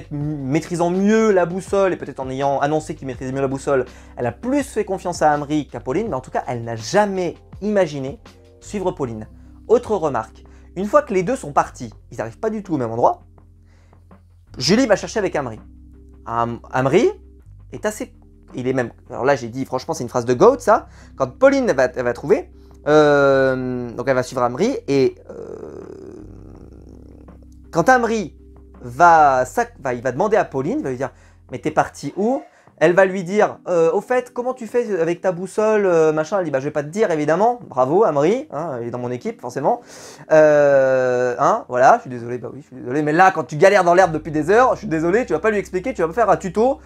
maîtrisant mieux la boussole et peut-être en ayant annoncé qu'il maîtrisait mieux la boussole, elle a plus fait confiance à Amri qu'à Pauline, mais en tout cas, elle n'a jamais imaginé suivre Pauline. Autre remarque. Une fois que les deux sont partis, ils n'arrivent pas du tout au même endroit, Julie va chercher avec Amri. Amri est assez... Il est même... Alors là, j'ai dit, franchement, c'est une phrase de GOAT, ça. Quand Pauline elle va trouver, donc elle va suivre Amri, et quand Amri il va demander à Pauline, il va lui dire, mais t'es parti où? Elle va lui dire, au fait, comment tu fais avec ta boussole, machin. Elle dit, bah je vais pas te dire, évidemment. Bravo, Amri, hein, il est dans mon équipe, forcément. Hein, voilà, je suis désolé, bah oui, je suis désolé. Mais là, quand tu galères dans l'herbe depuis des heures, je suis désolé, tu vas pas lui expliquer, tu vas me faire un tuto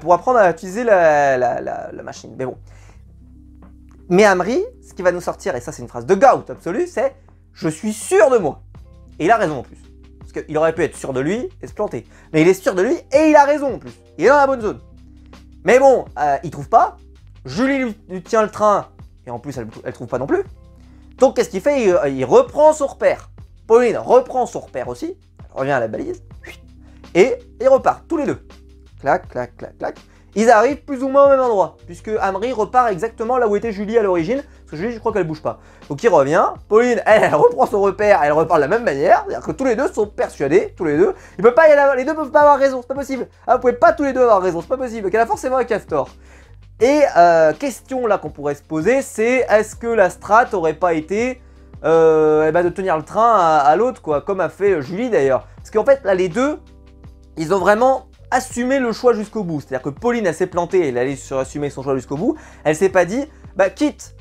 pour apprendre à utiliser la machine. Mais bon. Mais Amri, ce qui va nous sortir, et ça c'est une phrase de gout absolue, c'est « Je suis sûr de moi ». Et il a raison en plus. Parce qu'il aurait pu être sûr de lui et se planter. Mais il est sûr de lui et il a raison en plus. Il est dans la bonne zone. Mais bon, il trouve pas. Julie lui tient le train. Et en plus, elle trouve pas non plus. Donc qu'est-ce qu'il fait? Il reprend son repère. Pauline reprend son repère aussi. Elle revient à la balise. Et ils repartent tous les deux. Clac, clac, clac, clac. Ils arrivent plus ou moins au même endroit, puisque Amri repart exactement là où était Julie à l'origine, parce que Julie, je crois qu'elle bouge pas. Donc il revient, Pauline, elle reprend son repère, elle repart de la même manière, c'est-à-dire que tous les deux sont persuadés, tous les deux, les deux peuvent pas avoir raison, c'est pas possible. Ah, vous pouvez pas tous les deux avoir raison, c'est pas possible, qu'elle a forcément un tort. Et question là qu'on pourrait se poser, c'est est-ce que la strat aurait pas été de tenir le train à l'autre, quoi, comme a fait Julie d'ailleurs. Parce qu'en fait, là, les deux, ils ont vraiment assumer le choix jusqu'au bout. C'est-à-dire que Pauline, elle s'est plantée, elle allait sur assumer son choix jusqu'au bout. Elle s'est pas dit, bah quitte,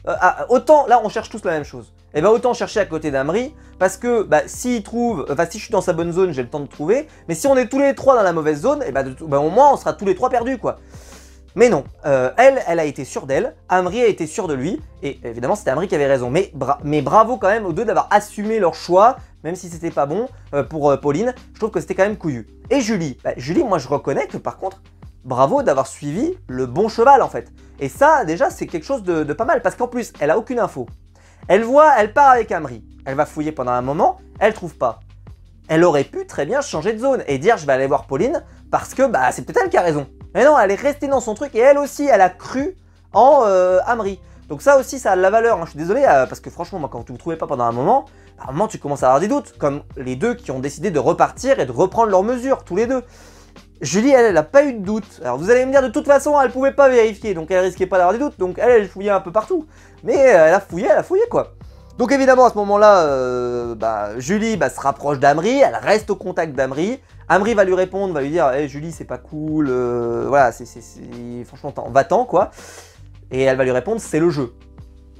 autant, là on cherche tous la même chose. Et bah autant chercher à côté d'Amri, parce que bah, s'il trouve, si je suis dans sa bonne zone, j'ai le temps de trouver. Mais si on est tous les trois dans la mauvaise zone, et bah, au moins on sera tous les trois perdus, quoi. Mais non, elle a été sûre d'elle, Amri a été sûr de lui, et évidemment c'était Amri qui avait raison. Mais bravo quand même aux deux d'avoir assumé leur choix, même si c'était pas bon pour Pauline, je trouve que c'était quand même couillu. Et Julie, Julie, moi je reconnais que par contre, bravo d'avoir suivi le bon cheval en fait. Et ça déjà c'est quelque chose de pas mal, parce qu'en plus elle a aucune info. Elle part avec Amri, elle va fouiller pendant un moment, elle trouve pas. Elle aurait pu très bien changer de zone et dire je vais aller voir Pauline, parce que bah c'est peut-être elle qui a raison. Mais non, elle est restée dans son truc et elle aussi, elle a cru en Amri. Donc ça aussi, ça a de la valeur. Hein. Je suis désolé, parce que franchement, moi, quand tu ne trouvais pas pendant un moment, à un moment, tu commences à avoir des doutes. Comme les deux qui ont décidé de repartir et de reprendre leurs mesures, tous les deux. Julie, elle n'a pas eu de doute. Alors vous allez me dire, de toute façon, elle ne pouvait pas vérifier, donc elle risquait pas d'avoir des doutes. Donc elle fouillait un peu partout. Mais elle a fouillé quoi. Donc évidemment, à ce moment-là, Julie se rapproche d'Amri, elle reste au contact d'Amri. Amri va lui répondre, va lui dire hey, « Julie, c'est pas cool, voilà, franchement, va-t'en, quoi. » Et elle va lui répondre « C'est le jeu. »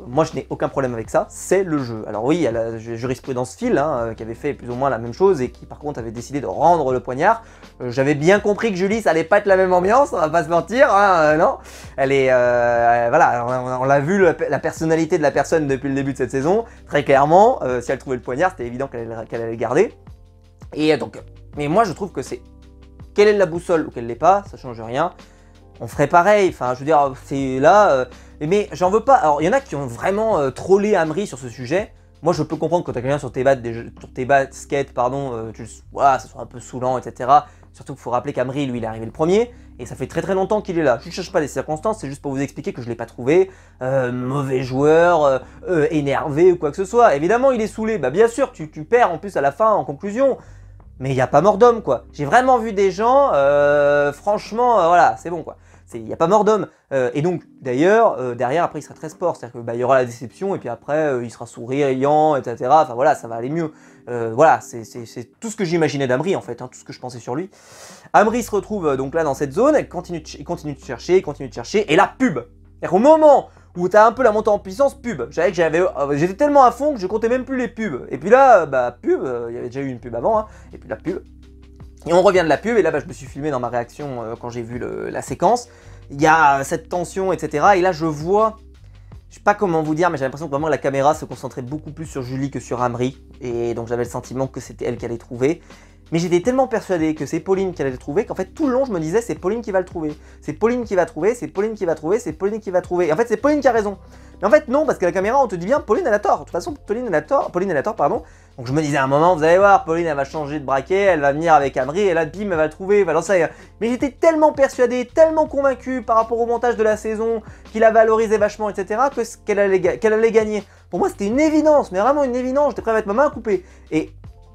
Moi, je n'ai aucun problème avec ça, c'est le jeu. Alors oui, il y a la jurisprudence Phil, qui avait fait plus ou moins la même chose et qui, par contre, avait décidé de rendre le poignard. J'avais bien compris que Julie, ça allait pas être la même ambiance, on va pas se mentir, hein, non. Elle est, voilà, on l'a vu, la personnalité de la personne depuis le début de cette saison, très clairement, si elle trouvait le poignard, c'était évident qu'elle allait le garder. Et donc... Mais moi je trouve que c'est quelle est la boussole ou qu'elle l'est pas, ça change rien. On ferait pareil, enfin je veux dire, c'est là. Mais j'en veux pas. Alors il y en a qui ont vraiment trollé Amri sur ce sujet. Moi je peux comprendre quand t'as quelqu'un sur tes baskets, pardon, voilà, ça soit un peu saoulant, etc. Surtout qu'il faut rappeler qu'Amri, lui, il est arrivé le premier. Et ça fait très longtemps qu'il est là. Je ne cherche pas les circonstances, c'est juste pour vous expliquer que je ne l'ai pas trouvé. Mauvais joueur, énervé ou quoi que ce soit. Évidemment il est saoulé, bah bien sûr, tu perds en plus à la fin en conclusion. Mais il n'y a pas mort d'homme, quoi. J'ai vraiment vu des gens, franchement, voilà, c'est bon, quoi. Il n'y a pas mort d'homme. Et donc, d'ailleurs, derrière, après, il sera très sport. C'est-à-dire qu'il y aura la déception, et puis après, il sera souriant, etc. Enfin, voilà, ça va aller mieux. Voilà, c'est tout ce que j'imaginais d'Amri, en fait, hein, tout ce que je pensais sur lui. Amri se retrouve donc là, dans cette zone, il continue de chercher, et là, pub. C'est-à-dire au moment où tu as un peu la montée en puissance, pub. J'étais tellement à fond que je comptais même plus les pubs. Et puis là, pub, il y avait déjà eu une pub avant, hein, et puis la pub. Et on revient de la pub, et là je me suis filmé dans ma réaction quand j'ai vu la séquence. Il y a cette tension, etc. Et là je vois, je sais pas comment vous dire, mais j'ai l'impression que vraiment la caméra se concentrait beaucoup plus sur Julie que sur Amri. Et donc j'avais le sentiment que c'était elle qui allait trouver. Mais j'étais tellement persuadé que c'est Pauline qui allait le trouver qu'en fait tout le long je me disais c'est Pauline qui va le trouver. C'est Pauline qui va trouver, c'est Pauline qui va trouver, c'est Pauline qui va trouver. Et en fait c'est Pauline qui a raison. Mais en fait non, parce que la caméra on te dit bien Pauline elle a tort. De toute façon Pauline elle a tort, pardon. Donc je me disais à un moment, vous allez voir, Pauline elle va changer de braquet, elle va venir avec Amri et là bim elle va le trouver, elle va lancer. Mais j'étais tellement persuadé, tellement convaincu par rapport au montage de la saison, qu'il a valorisé vachement, etc. qu'elle allait gagner. Pour moi c'était une évidence, mais vraiment une évidence, j'étais prêt à mettre ma main à couper.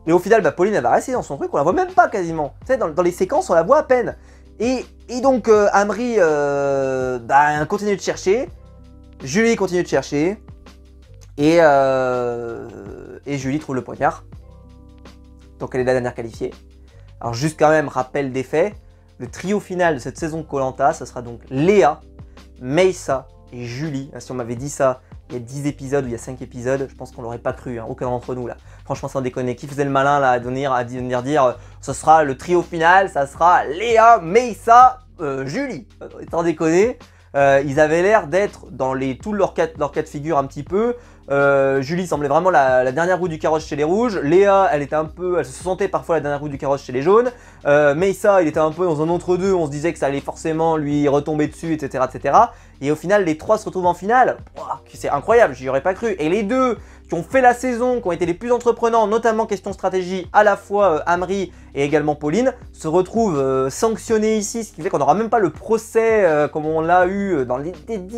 Et au final, Pauline, elle va rester dans son truc, on la voit même pas quasiment. Tu sais, dans les séquences, on la voit à peine. Et donc, Amri continue de chercher. Julie continue de chercher. Et Julie trouve le poignard. Donc, elle est la dernière qualifiée. Alors, juste quand même, rappel des faits. le trio final de cette saison de koh, ça sera donc Léa, Meissa et Julie. Si on m'avait dit ça il y a 10 épisodes ou il y a 5 épisodes, je pense qu'on l'aurait pas cru, hein, aucun d'entre nous là. Franchement, sans déconner, qui faisait le malin là à venir dire ce sera le trio final, ça sera Léa, Meissa, Julie. Sans déconner, ils avaient l'air d'être dans tous leurs cas de figure un petit peu. Julie semblait vraiment la dernière roue du carrosse chez les rouges. Léa, elle se sentait parfois la dernière roue du carrosse chez les jaunes. Meissa, il était un peu dans un entre-deux. On se disait que ça allait forcément lui retomber dessus, etc., etc. Et au final, les trois se retrouvent en finale. C'est incroyable, j'y aurais pas cru. Et les deux qui ont fait la saison, qui ont été les plus entreprenants, notamment question stratégie, à la fois Amri et également Pauline, se retrouvent sanctionnés ici, ce qui fait qu'on n'aura même pas le procès comme on l'a eu dans les...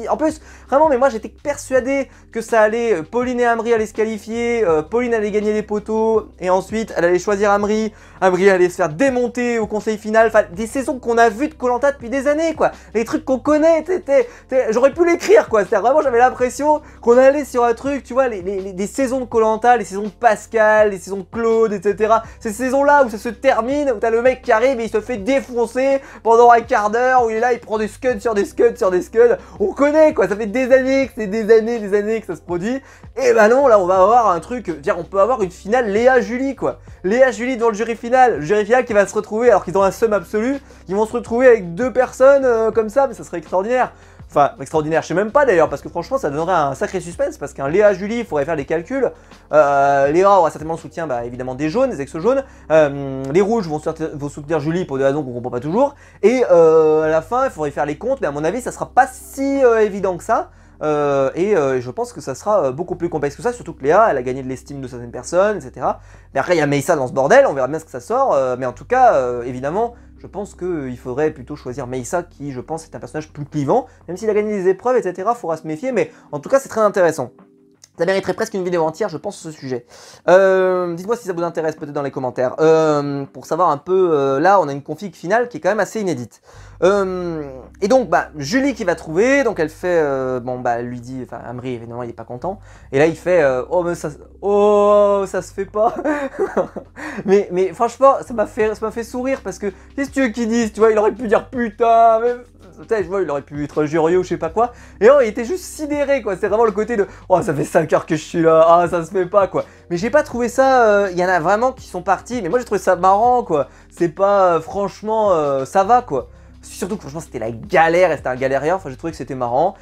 En plus, vraiment, mais moi j'étais persuadé que ça allait, Pauline et Amri allaient se qualifier, Pauline allait gagner les poteaux, et ensuite elle allait choisir Amri allait se faire démonter au conseil final, enfin des saisons qu'on a vues de koh depuis des années, quoi, les trucs qu'on connaît, j'aurais pu l'écrire, quoi, c'est-à-dire vraiment j'avais l'impression qu'on allait sur un truc, tu vois, des saisons de koh, les saisons de Pascal, les saisons de Claude, etc. Ces saisons-là où ça se termine, où t'as le mec qui arrive et il se fait défoncer pendant un quart d'heure, où il est là, il prend des scuds sur des scuds sur des scuds. On connaît, quoi, ça fait des années que c'est des années que ça se produit. Et bah non, là on va avoir un truc, dire on peut avoir une finale Léa-Julie, quoi. Léa-Julie dans le jury final qui va se retrouver, alors qu'ils ont un seum absolu, ils vont se retrouver avec deux personnes comme ça, mais ça serait extraordinaire. Enfin, extraordinaire, je sais même pas d'ailleurs, parce que franchement, ça donnerait un sacré suspense, parce qu'un Léa-Julie, il faudrait faire les calculs. Léa aura certainement le soutien, bah, évidemment, des jaunes, des ex-jaunes. Les rouges vont soutenir Julie pour des raisons qu'on comprend pas toujours. Et à la fin, il faudrait faire les comptes, mais à mon avis, ça sera pas si évident que ça. Je pense que ça sera beaucoup plus complexe que ça, surtout que Léa, elle a gagné de l'estime de certaines personnes, etc. Mais après, il y a Meissa dans ce bordel, on verra bien ce que ça sort. Mais en tout cas, évidemment, je pense qu'il faudrait plutôt choisir Meissa, qui, je pense, est un personnage plus clivant. Même s'il a gagné des épreuves, etc., il faudra se méfier, mais en tout cas, c'est très intéressant. Ça mériterait presque une vidéo entière, je pense, sur ce sujet. Dites-moi si ça vous intéresse, peut-être dans les commentaires. Pour savoir un peu, là, on a une config finale qui est quand même assez inédite. Et donc, bah, Julie qui va trouver, donc elle fait, elle lui dit, enfin, Amri, évidemment, il est pas content. Et là, il fait, ça se fait pas. mais franchement, ça m'a fait sourire, parce que, qu'est-ce que tu veux qu'il dise, tu vois, il aurait pu dire putain, mais... Je vois, il aurait pu être jurieux ou je sais pas quoi. Et oh, il était juste sidéré, quoi. C'est vraiment le côté de oh, ça fait 5 heures que je suis là, ah, ça se fait pas, quoi. Mais j'ai pas trouvé ça. Il y en a vraiment qui sont partis. Mais moi, j'ai trouvé ça marrant, quoi. C'est pas. Franchement, ça va, quoi. Surtout que franchement c'était la galère et c'était un galérien, enfin j'ai trouvé que c'était marrant.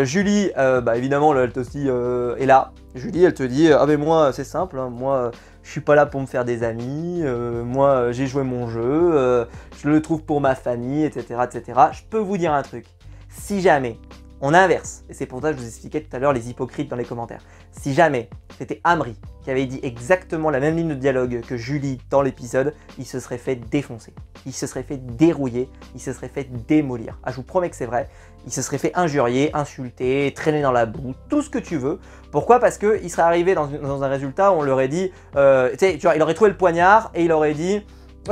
Julie, bah évidemment là, elle aussi est là. Julie elle te dit ah mais moi c'est simple, hein, moi je suis pas là pour me faire des amis, moi j'ai joué mon jeu, je le trouve pour ma famille, etc., etc. Je peux vous dire un truc, si jamais on inverse, et c'est pour ça que je vous expliquais tout à l'heure les hypocrites dans les commentaires, si jamais c'était Amri qui avait dit exactement la même ligne de dialogue que Julie dans l'épisode, il se serait fait défoncer, il se serait fait dérouiller, il se serait fait démolir. Ah, je vous promets que c'est vrai, il se serait fait injurier, insulter, traîner dans la boue, tout ce que tu veux. Pourquoi? Parce qu'il serait arrivé dans un résultat où on leur aurait dit, tu vois, il aurait trouvé le poignard et il aurait dit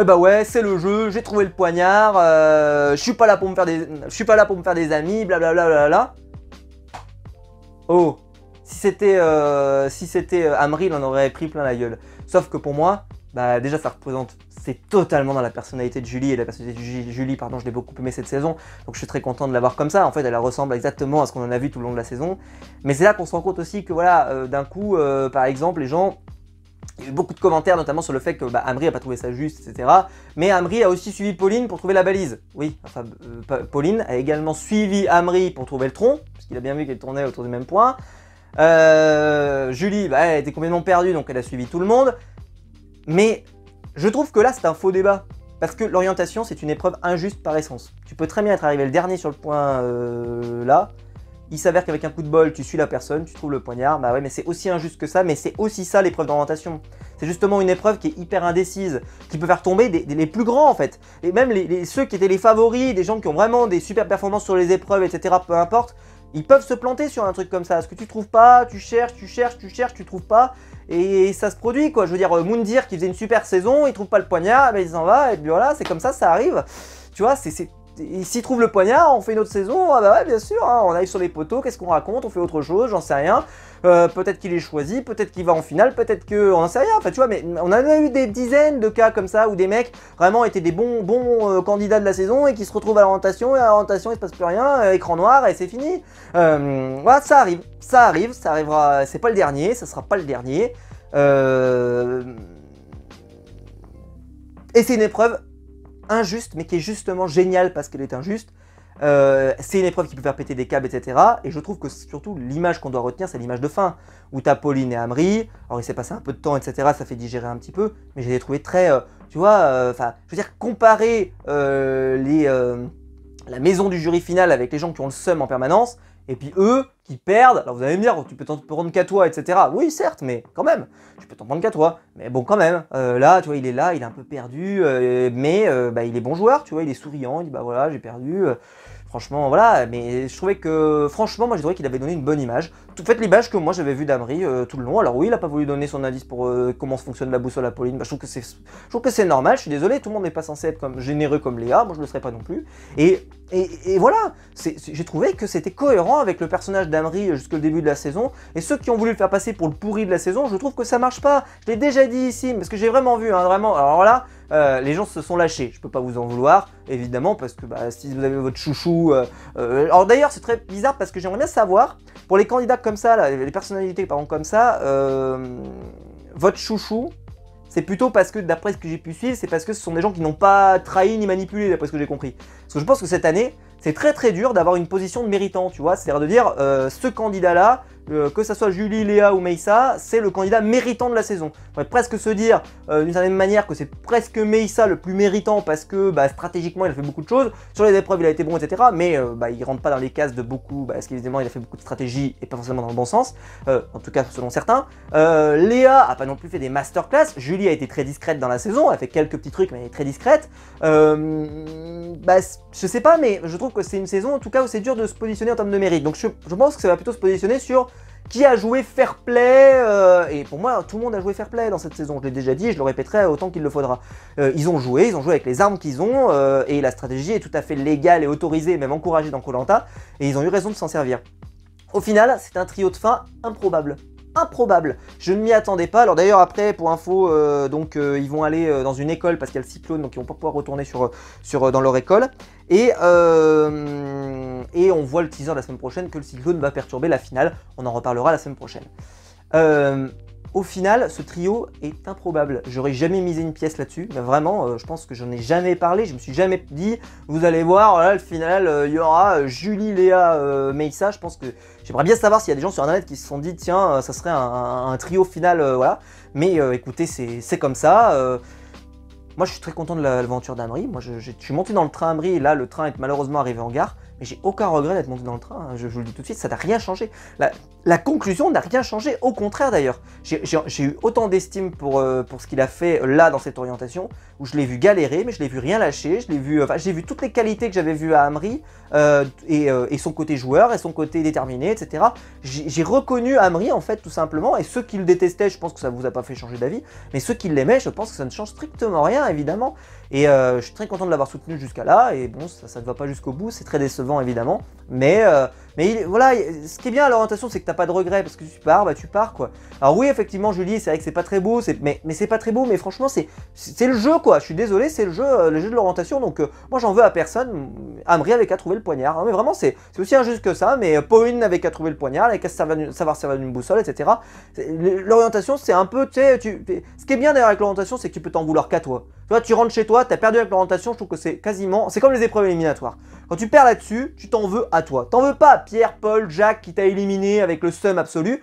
bah ouais, c'est le jeu, j'ai trouvé le poignard, je suis pas là pour me faire des amis, blablabla. Oh, si c'était Amri, il en aurait pris plein la gueule. Sauf que pour moi, bah déjà ça représente, c'est totalement dans la personnalité de Julie, et la personnalité de Julie, pardon, je l'ai beaucoup aimé cette saison, donc je suis très content de la voir comme ça. En fait, elle ressemble exactement à ce qu'on en a vu tout le long de la saison. Mais c'est là qu'on se rend compte aussi que voilà, d'un coup, par exemple, les gens... Il y a eu beaucoup de commentaires, notamment sur le fait que Amri n'a pas trouvé ça juste, etc. Mais Amri a aussi suivi Pauline pour trouver la balise. Oui, enfin, Pauline a également suivi Amri pour trouver le tronc, parce qu'il a bien vu qu'elle tournait autour du même point. Julie, elle était complètement perdue, donc elle a suivi tout le monde. Mais je trouve que là, c'est un faux débat. Parce que l'orientation, c'est une épreuve injuste par essence. Tu peux très bien être arrivé le dernier sur le point là. Il s'avère qu'avec un coup de bol, tu suis la personne, tu trouves le poignard, bah ouais, mais c'est aussi injuste que ça, mais c'est aussi ça l'épreuve d'orientation. C'est justement une épreuve qui est hyper indécise, qui peut faire tomber les plus grands en fait. Et même ceux qui étaient les favoris, des gens qui ont vraiment des super performances sur les épreuves, etc., peu importe, ils peuvent se planter sur un truc comme ça. Ce que tu trouves pas, tu cherches, tu trouves pas, et ça se produit quoi. Je veux dire, Moundir qui faisait une super saison, il trouve pas le poignard, ben il s'en va, et puis voilà, c'est comme ça arrive. Tu vois, s'il trouve le poignard, on fait une autre saison, ah bah ouais, bien sûr, hein, on arrive sur les poteaux, qu'est-ce qu'on raconte, on fait autre chose, j'en sais rien. Peut-être qu'il est choisi, peut-être qu'il va en finale, peut-être que... On n'en sait rien, enfin tu vois, mais on a eu des dizaines de cas comme ça, où des mecs vraiment étaient des bons candidats de la saison, et qui se retrouvent à l'orientation, et à l'orientation il se passe plus rien, écran noir, et c'est fini. Voilà, ça arrivera, c'est pas le dernier, ça sera pas le dernier. Et c'est une épreuve injuste, mais qui est justement géniale parce qu'elle est injuste. C'est une épreuve qui peut faire péter des câbles, etc. Et je trouve que surtout l'image qu'on doit retenir, c'est l'image de fin, où t'as Pauline et Amri. Alors il s'est passé un peu de temps, etc. Ça fait digérer un petit peu, mais je les ai trouvés très, tu vois, enfin, je veux dire, comparer la maison du jury final avec les gens qui ont le seum en permanence, et puis eux qui perdent. Alors vous allez me dire, tu peux t'en prendre qu'à toi, etc. Oui, certes, mais quand même, je peux t'en prendre qu'à toi. Mais bon, quand même, là, tu vois, il est là, il est un peu perdu, mais bah, il est bon joueur, tu vois, il est souriant, il dit bah voilà, j'ai perdu. Franchement, voilà, mais je trouvais que, franchement, moi, je trouvais qu'il avait donné une bonne image. En fait, l'image que moi, j'avais vue d'Amri tout le long. Alors oui, il n'a pas voulu donner son indice pour comment fonctionne la boussole à Pauline. Bah, je trouve que c'est normal, je suis désolé, tout le monde n'est pas censé être comme généreux comme Léa, moi, je ne le serais pas non plus. Et voilà, j'ai trouvé que c'était cohérent avec le personnage d'Amri jusqu'au début de la saison. Et ceux qui ont voulu le faire passer pour le pourri de la saison, je trouve que ça marche pas. Je l'ai déjà dit ici, parce que j'ai vraiment vu, hein, vraiment, alors là... les gens se sont lâchés, je peux pas vous en vouloir, évidemment, parce que bah, si vous avez votre chouchou... alors d'ailleurs, c'est très bizarre, parce que j'aimerais bien savoir, pour les candidats comme ça, là, les personnalités pardon, comme ça, votre chouchou, c'est plutôt parce que, d'après ce que j'ai pu suivre, c'est parce que ce sont des gens qui n'ont pas trahi ni manipulé, d'après ce que j'ai compris. Parce que je pense que cette année, c'est très très dur d'avoir une position de méritant, tu vois, c'est-à-dire de dire, ce candidat-là, que ça soit Julie, Léa ou Meissa, c'est le candidat méritant de la saison. On pourrait presque se dire, d'une certaine manière, que c'est presque Meissa le plus méritant parce que bah, stratégiquement il a fait beaucoup de choses, sur les épreuves il a été bon, etc. Mais bah, il rentre pas dans les cases de beaucoup, parce qu'évidemment il a fait beaucoup de stratégies et pas forcément dans le bon sens, en tout cas selon certains. Léa a pas non plus fait des masterclass, Julie a été très discrète dans la saison, elle a fait quelques petits trucs mais elle est très discrète. Bah, je sais pas, mais je trouve que c'est une saison en tout cas où c'est dur de se positionner en termes de mérite. Donc je pense que ça va plutôt se positionner sur qui a joué fair play, et pour moi tout le monde a joué fair play dans cette saison, je l'ai déjà dit et je le répéterai autant qu'il le faudra. Ils ont joué avec les armes qu'ils ont, et la stratégie est tout à fait légale et autorisée, même encouragée dans Koh-Lanta, et ils ont eu raison de s'en servir. Au final, c'est un trio de fin improbable. Improbable, je ne m'y attendais pas. Alors d'ailleurs après, pour info, ils vont aller dans une école parce qu'il y a le cyclone, donc ils vont pas pouvoir retourner dans leur école. Et on voit le teaser la semaine prochaine que le cyclone va perturber la finale. On en reparlera la semaine prochaine. Au final, ce trio est improbable. J'aurais jamais misé une pièce là-dessus, mais vraiment, je pense que j'en ai jamais parlé. Je me suis jamais dit, vous allez voir, là, le final, il y aura Julie, Léa, Meissa. Je pense que j'aimerais bien savoir s'il y a des gens sur internet qui se sont dit, tiens, ça serait un trio final, voilà. Mais écoutez, c'est comme ça. Moi, je suis très content de l'aventure d'Amri. Moi, je suis monté dans le train Amri et là, le train est malheureusement arrivé en gare. Mais j'ai aucun regret d'être monté dans le train. Je vous le dis tout de suite, ça n'a rien changé. La conclusion n'a rien changé. Au contraire, d'ailleurs. J'ai eu autant d'estime pour ce qu'il a fait là, dans cette orientation, où je l'ai vu galérer, mais je l'ai vu rien lâcher. J'ai vu toutes les qualités que j'avais vues à Amri, et son côté joueur, et son côté déterminé, etc. J'ai reconnu Amri, en fait, tout simplement. Et ceux qui le détestaient, je pense que ça ne vous a pas fait changer d'avis. Mais ceux qui l'aimaient, je pense que ça ne change strictement rien, évidemment. Et je suis très content de l'avoir soutenu jusqu'à là, et bon, ça ne va pas jusqu'au bout, c'est très décevant évidemment, mais voilà, ce qui est bien à l'orientation, c'est que t'as pas de regrets, parce que tu pars, bah tu pars quoi. Alors oui, effectivement, Julie, c'est vrai que c'est pas très beau, mais c'est pas très beau, mais franchement, c'est le jeu quoi, je suis désolé, c'est le jeu de l'orientation, donc moi j'en veux à personne. Amri avait qu'à trouver le poignard, hein, mais vraiment c'est aussi injuste que ça, mais Pauline n'avait qu'à trouver le poignard, elle avait qu'à savoir servir d'une boussole, etc. L'orientation, c'est un peu, tu sais, ce qui est bien d'ailleurs avec l'orientation, c'est que tu peux t'en vouloir qu'à toi. Tu vois, tu rentres chez toi, t'as perdu avec l'orientation, je trouve que c'est comme les épreuves éliminatoires. Quand tu perds là-dessus, tu t'en veux à toi. T'en veux pas à Pierre, Paul, Jacques qui t'a éliminé avec le seum absolu.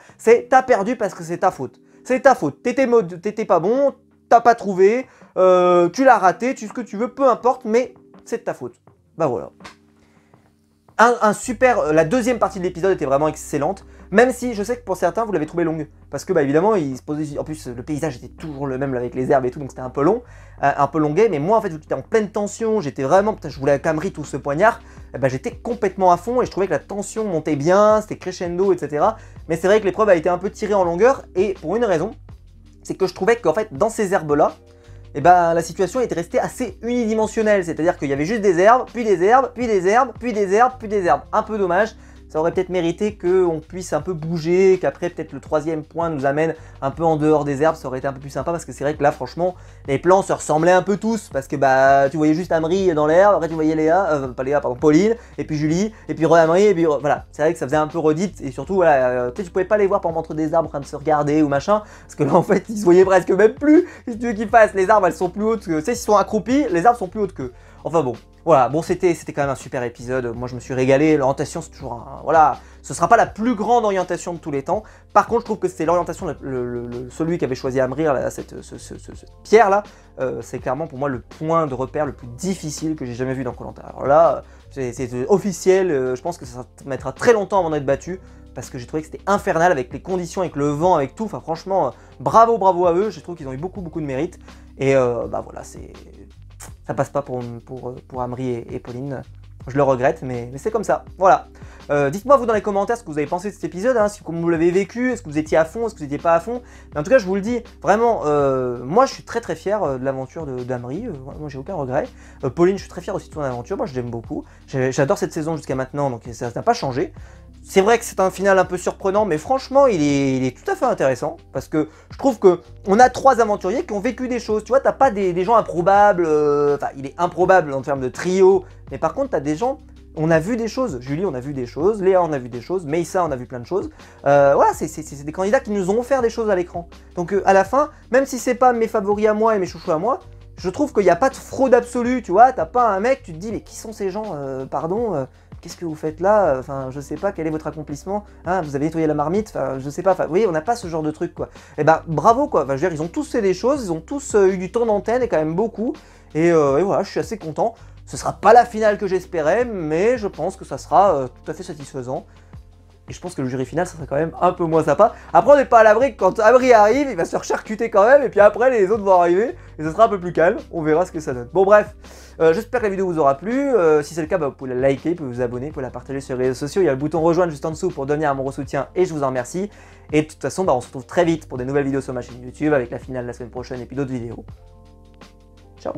T'as perdu parce que c'est ta faute. C'est ta faute. T'étais pas bon, t'as pas trouvé, tu l'as raté, ce que tu veux, peu importe, mais c'est de ta faute. Bah voilà. La deuxième partie de l'épisode était vraiment excellente, même si je sais que pour certains vous l'avez trouvé longue, parce que bah évidemment il se posait, en plus le paysage était toujours le même là, avec les herbes et tout, donc c'était un peu long, un peu longuet, mais moi en fait vu que j'étais en pleine tension, j'étais vraiment, putain, je voulais à Camry tout ce poignard, bah, j'étais complètement à fond et je trouvais que la tension montait bien, c'était crescendo, etc. Mais c'est vrai que l'épreuve a été un peu tirée en longueur, et pour une raison, c'est que je trouvais qu'en fait dans ces herbes là, et ben la situation était restée assez unidimensionnelle, c'est-à-dire qu'il y avait juste des herbes, puis des herbes, puis des herbes, puis des herbes, puis des herbes. Un peu dommage. Ça aurait peut-être mérité qu'on puisse un peu bouger, qu'après peut-être le troisième point nous amène un peu en dehors des herbes, ça aurait été un peu plus sympa parce que c'est vrai que là franchement les plans se ressemblaient un peu tous parce que bah tu voyais juste Amri dans l'herbe, après tu voyais Léa, pas Léa pardon, Pauline, et puis Julie, et puis Amri, et puis voilà, c'est vrai que ça faisait un peu redite et surtout voilà, peut-être tu pouvais pas les voir par exemple entre des arbres en train de se regarder ou machin, parce que là en fait ils se voyaient presque même plus, si tu veux qu'ils fassent, les arbres elles sont plus hautes que, tu sais s'ils sont accroupis, les arbres sont plus hautes qu'eux. Enfin bon, voilà, bon c'était quand même un super épisode, moi je me suis régalé, l'orientation c'est toujours un, voilà, ce sera pas la plus grande orientation de tous les temps, par contre je trouve que c'est l'orientation, celui qui avait choisi Amrir, cette pierre là, c'est clairement pour moi le point de repère le plus difficile que j'ai jamais vu dans Koh Lanta. Alors là, c'est officiel, je pense que ça mettra très longtemps avant d'être battu, parce que j'ai trouvé que c'était infernal avec les conditions, avec le vent, avec tout, enfin franchement, bravo à eux, je trouve qu'ils ont eu beaucoup de mérite, et bah voilà, ça passe pas pour Amri et Pauline. Je le regrette, mais c'est comme ça. Voilà. Dites-moi vous dans les commentaires ce que vous avez pensé de cet épisode, hein, comment vous l'avez vécu, est-ce que vous étiez à fond, est-ce que vous n'étiez pas à fond. Mais en tout cas, je vous le dis, vraiment, moi je suis très fier de l'aventure d'Amri, moi j'ai aucun regret. Pauline, je suis très fier aussi de son aventure, moi je l'aime beaucoup. J'adore cette saison jusqu'à maintenant, donc ça n'a pas changé. C'est vrai que c'est un final un peu surprenant, mais franchement, il est tout à fait intéressant, parce que je trouve qu'on a 3 aventuriers qui ont vécu des choses, tu vois, t'as pas des gens improbables, enfin, il est improbable en termes de trio, mais par contre, t'as des gens, on a vu des choses, Julie, on a vu des choses, Léa, on a vu des choses, Meissa, on a vu plein de choses, voilà, c'est des candidats qui nous ont offert des choses à l'écran. Donc à la fin, même si c'est pas mes favoris à moi et mes chouchous à moi, je trouve qu'il n'y a pas de fraude absolue, tu vois, t'as pas un mec, tu te dis, mais qui sont ces gens, pardon, qu'est-ce que vous faites là? Enfin, je sais pas, quel est votre accomplissement? Hein, vous avez nettoyé la marmite? Enfin, je sais pas. Enfin, vous voyez, on n'a pas ce genre de truc, quoi. Et bah, bravo, quoi. Enfin, je veux dire, ils ont tous fait des choses, ils ont tous eu du temps d'antenne, et quand même beaucoup. Et voilà, je suis assez content. Ce sera pas la finale que j'espérais, mais je pense que ça sera tout à fait satisfaisant. Et je pense que le jury final, ça serait quand même un peu moins sympa. Après, on n'est pas à l'abri que quand Amri arrive, il va se faire charcuter quand même. Et puis après, les autres vont arriver. Et ce sera un peu plus calme. On verra ce que ça donne. Bon, bref. J'espère que la vidéo vous aura plu. Si c'est le cas, bah, vous pouvez la liker, vous pouvez vous abonner, vous pouvez la partager sur les réseaux sociaux. Il y a le bouton rejoindre juste en dessous pour donner un gros soutien. Et je vous en remercie. Et de toute façon, bah, on se retrouve très vite pour des nouvelles vidéos sur ma chaîne YouTube avec la finale la semaine prochaine et puis d'autres vidéos. Ciao!